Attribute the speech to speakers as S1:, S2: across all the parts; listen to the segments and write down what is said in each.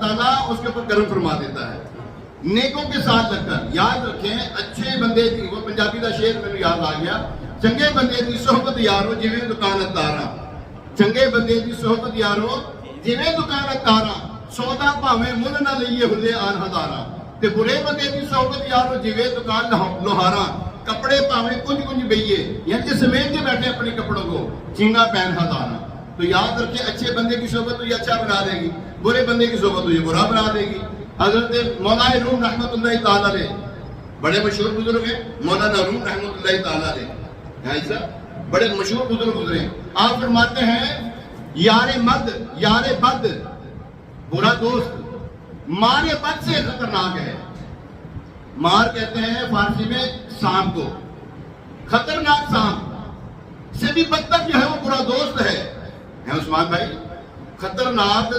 S1: تعالیٰ اس کے اوپر کرم فرما دیتا ہے نیکوں کے ساتھ لگ کر. یاد رکھیں اچھے بندے دی وہ پنجابی کا شعر میرے یاد آ گیا, چنگے بندے دی صحبت یارو جویں دکان تاراں, چنگے بندے دی صحبت یارو جویں دکان تاراں, سودا بھاویں مل نہ لئیے ہلے آن ہزاراں. تے برے بندے دی صحبت یارو جویں دکان لوہاراں, کپڑے پاویں کنج کنج بئیے, یعنی کہ سمیٹ کے بیٹھے اپنے کپڑوں کو چنگا پہن ہزاراں. تو یاد رکھیں اچھے بندے کی صحبت تو یہ اچھا بنا دے گی, برے بندے کی صحبت تو یہ برا بنا دے گی. حضرت مولانا روم رحمۃ اللہ تعالیٰ علیہ بڑے مشہور بزرگ ہیں, مولانا روم رحمۃ اللہ تعالیٰ علیہ ایسا بڑے مشہور بزرگ گزرے. آپ فرماتے ہیں یار مد یار بد برا دوست مار بد سے خطرناک ہے. مار کہتے ہیں فارسی میں سانپ کو, خطرناک سانپ سے بھی بدتر جو ہے وہ برا دوست ہے. عثمان بھائی خطرناک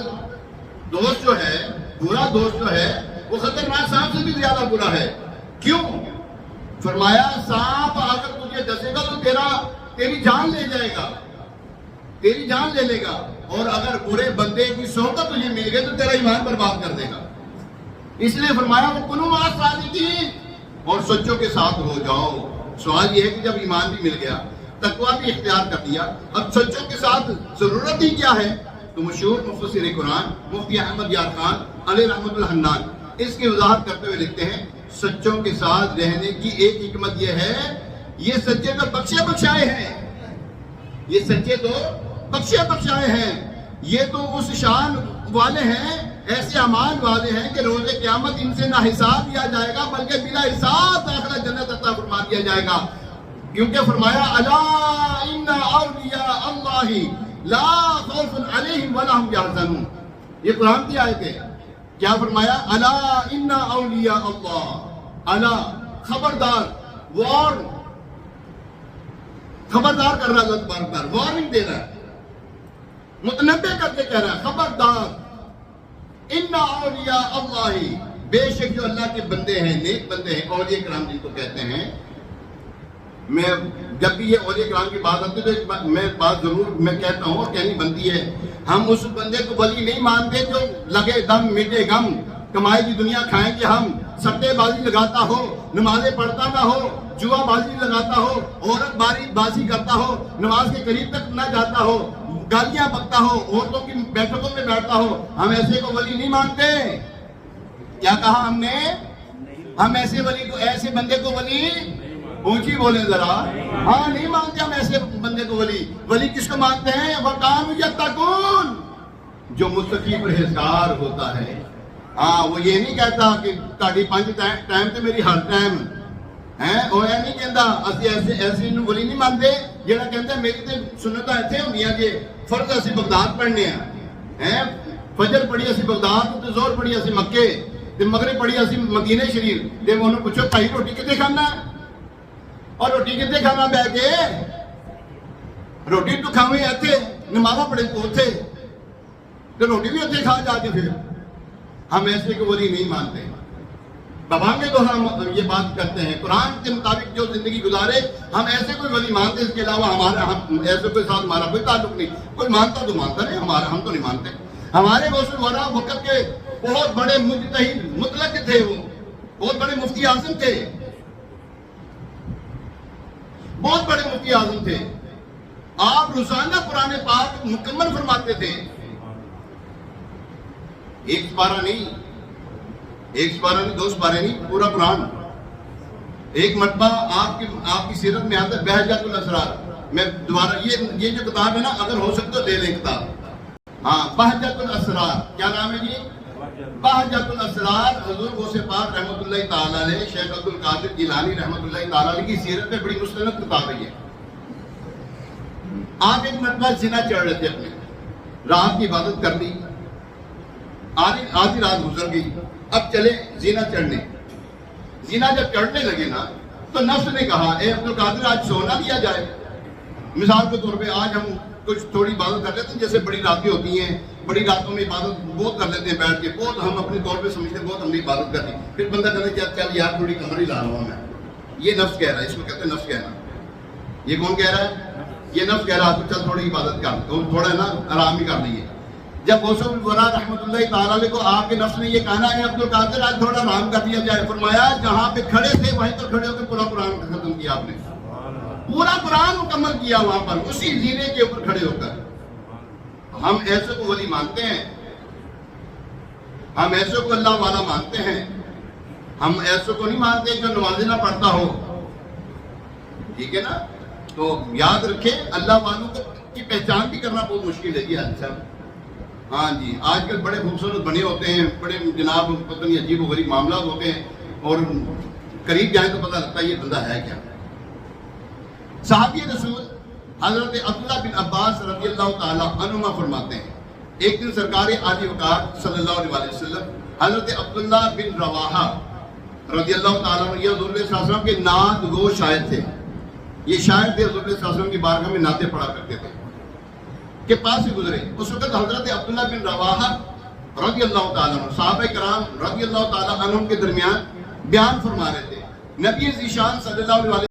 S1: دوست جو ہے, برا دوست جو ہے وہ خطرناک سانپ سے بھی زیادہ برا ہے. کیوں؟ فرمایا سانپ اگر تجھے ڈسے گا تو تیری جان لے جائے گا, تیری جان لے لے گا, اور اگر برے بندے کی صحبت تجھے مل گئی تو تیرا ایمان برباد کر دے گا. اس لیے فرمایا وہ کنو مع الصادقین, اور سچوں کے ساتھ ہو جاؤ. سوال یہ ہے کہ جب ایمان بھی مل گیا, تقویٰ بھی اختیار کر دیا, اب سچوں کے ساتھ ضرورت ہی کیا ہے؟ تو مشہور مفسر قرآن مفتی احمد یار خان علیہ رحمۃ الحنان اس کی وضاحت کرتے ہوئے لکھتے ہیں سچوں کے ساتھ رہنے کی ایک حکمت یہ ہے, یہ سچے تو بخشے بخشائے ہیں, یہ سچے تو بخشے بخشائے ہیں, یہ تو اس شان والے ہیں, ایسے امان والے ہیں کہ روز قیامت ان سے نہ حساب لیا جائے گا بلکہ بلا حساب داخلہ جنت عطا فرما دیا جائے گا. کیونکہ فرمایا الا ان اولیاء اللہ لا خوف علیہم ولا هم یحزنون, یہ قرآن کی آیت ہے. کیا فرمایا؟ الا ان اولیاء اللہ, الا خبردار, وارن, خبردار کر رہا ہے اللہ تبارک وتعالی, وارننگ دے رہا ہے, متنبہ کر کے کہہ رہا ہے خبردار, ان اولیاء اللہ, بے شک جو اللہ کے بندے ہیں, نیک بندے ہیں, اولیاء کرام جن کو کہتے ہیں. میں جب بھی یہ اولیاء کرام کی بات آتی ہے تو میں بات ضرور میں کہتا ہوں اور کہنی بنتی ہے, ہم اس بندے کو ولی نہیں مانتے جو لگے دم مٹے غم, کمائی کی دنیا کھائیں گے ہم, سٹے بازی لگاتا ہو, نمازیں پڑھتا نہ ہو, جوا بازی لگاتا ہو, عورت بازی کرتا ہو, نماز کے قریب تک نہ جاتا ہو, گالیاں بکتا ہو, عورتوں کی بیٹھکوں میں بیٹھتا ہو, ہم ایسے کو ولی نہیں مانتے. کیا کہا ہم نے؟ ہم ایسے ولی کو, ایسے بندے کو ولی, اونچی بولیں ذرا, ہاں نہیں مانتے ہم ایسے بندے کو ولی. ولی کس کو مانتے ہیں؟ وَكَانُوا يَتَّقُونَ, جو متقی پرہیزگار ہوتا ہے. ہاں وہ یہ نہیں کہتا کہ تاڑی 5 ٹائم تے میری ہر ٹائم ہے, وہ یہ نہیں کہتا اسی ایسے ولی نہیں مانتے جہاں کہتا ہے میری تے سنتاں ایتھے ہوندیاں کہ فرض اسی بغداد پڑھنے ہیں, فجر پڑھی اسی بغداد تے ظہر پڑھی اسی مکے تے مغرب پڑھی اسی مدینہ شریف. تے انہوں پوچھو بھائی روٹی کتے کھانا ہے, اور روٹی کتے کھانا بہ کے, روٹی تو کھاویں ایتھے, نمازاں پڑھے تو اوتھے, تو روٹی بھی اوتھے کھا جا کے. پھر ہم ایسے کو ولی نہیں مانتے. بابانگے تو ہم یہ بات کرتے ہیں قرآن کے مطابق جو زندگی گزارے ہم ایسے کوئی ولی مانتے, اس کے علاوہ ہم ایسے کوئی ساتھ ہمارا کوئی تعلق نہیں. کوئی مانتا تو مانتا نہیں, ہم تو نہیں مانتے. ہمارے غوث الورا وقت کے بہت بڑے مجتہد مطلق تھے, وہ بہت بڑے مفتی اعظم تھے, بہت بڑے مفتی اعظم تھے. آپ روزانہ قرآن پاک مکمل فرماتے تھے, ایک سپارہ نہیں, 2 سپارے نہیں, پورا قرآن. ایک مرتبہ آپ کی سیرت میں آتا ہے بہجت الاسرار. میں دوبارہ یہ جو کتاب ہے نا, اگر ہو سکتا لے لیں کتاب. ہاں بہجت الاسرار, کیا نام ہے جی؟ بہجت الاسرار. حضور غوث پاک رحمۃ اللہ تعالیٰ علیہ, شیخ عبد القادر جیلانی رحمۃ اللہ تعالیٰ علیہ کی سیرت میں بڑی مستند کتاب ہے یہ. آپ ایک مرتبہ زنا چڑھ رہے تھے, اپنے رات کی عبادت کر لی, آدھی رات گزر گئی, اب چلے زنا چڑھنے. زنا جب چڑھنے لگے نا تو نفس نے کہا اے عبد القادر آج سونا دیا جائے. مثال کے طور پہ آج ہم کچھ تھوڑی عبادت کر لیتے ہیں, جیسے بڑی راتیں ہوتی ہیں, بڑی راتوں میں عبادت بہت کر لیتے ہیں بیٹھ کے, بہت ہم اپنے طور پہ سمجھتے ہیں بہت ہم نے عبادت کر لی. پھر بندہ کہتا ہے چل یار تھوڑی کمر ہی لا رہا ہوں میں. یہ نفس کہہ رہا ہے, اس کو کہتے ہیں نفس کہنا. یہ کون کہہ رہا ہے؟ یہ نفس کہہ رہا ہے تو چل تھوڑی عبادت کر, تھوڑا نا آرام ہی کر لیے. جب غوث الورا رحمۃ اللہ تعالی علیہ کو آپ کے نفس نے یہ کہنا ہے عبد القادر آج تھوڑا آرام کر دیا جائے، فرمایا جہاں پہ کھڑے تھے وہیں پر کھڑے ہو کے پورا قرآن ختم کیا آپ نے، پورا قرآن مکمل کیا وہاں پر اسی زینے کے اوپر کھڑے ہو کر۔ ہم ایسے کو ولی مانتے ہیں، ہم ایسے کو اللہ والا مانتے ہیں، ہم ایسے کو نہیں مانتے جو نمازیں نہ پڑھتا ہو، ٹھیک ہے نا؟ تو یاد رکھیں اللہ والوں کی پہچان بھی کرنا بہت مشکل ہے۔ یہ اچھا ہاں جی، آج کل بڑے خوبصورت بنے ہوتے ہیں، بڑے جناب پتہ نہیں عجیب و غریب معاملات ہوتے ہیں، اور قریب جائیں تو پتہ لگتا ہے یہ بندہ ہے کیا۔ صحابی رسول حضرت عبداللہ بن عباس رضی اللہ تعالی عنہما فرماتے ہیں ایک دن سرکار عالی وقار صلی اللہ علیہ وسلم حضرت عبداللہ بن رواحہ رضی اللہ تعالیٰ عنہ یہ حضور صلی اللہ علیہ وسلم کے نعت گو شاعر تھے، یہ شاعر تھے، حضور صلی اللہ علیہ وسلم کی بارگاہ میں نعتیں پڑھا کرتے تھے، کے پاس سے گزرے۔ اس وقت حضرت عبداللہ بن رواحہ رضی اللہ تعالیٰ عنہ صحابہ کرام رضی اللہ تعالیٰ عنہ کے درمیان بیان فرما رہے تھے۔ نبی ذی شان صلی اللہ علیہ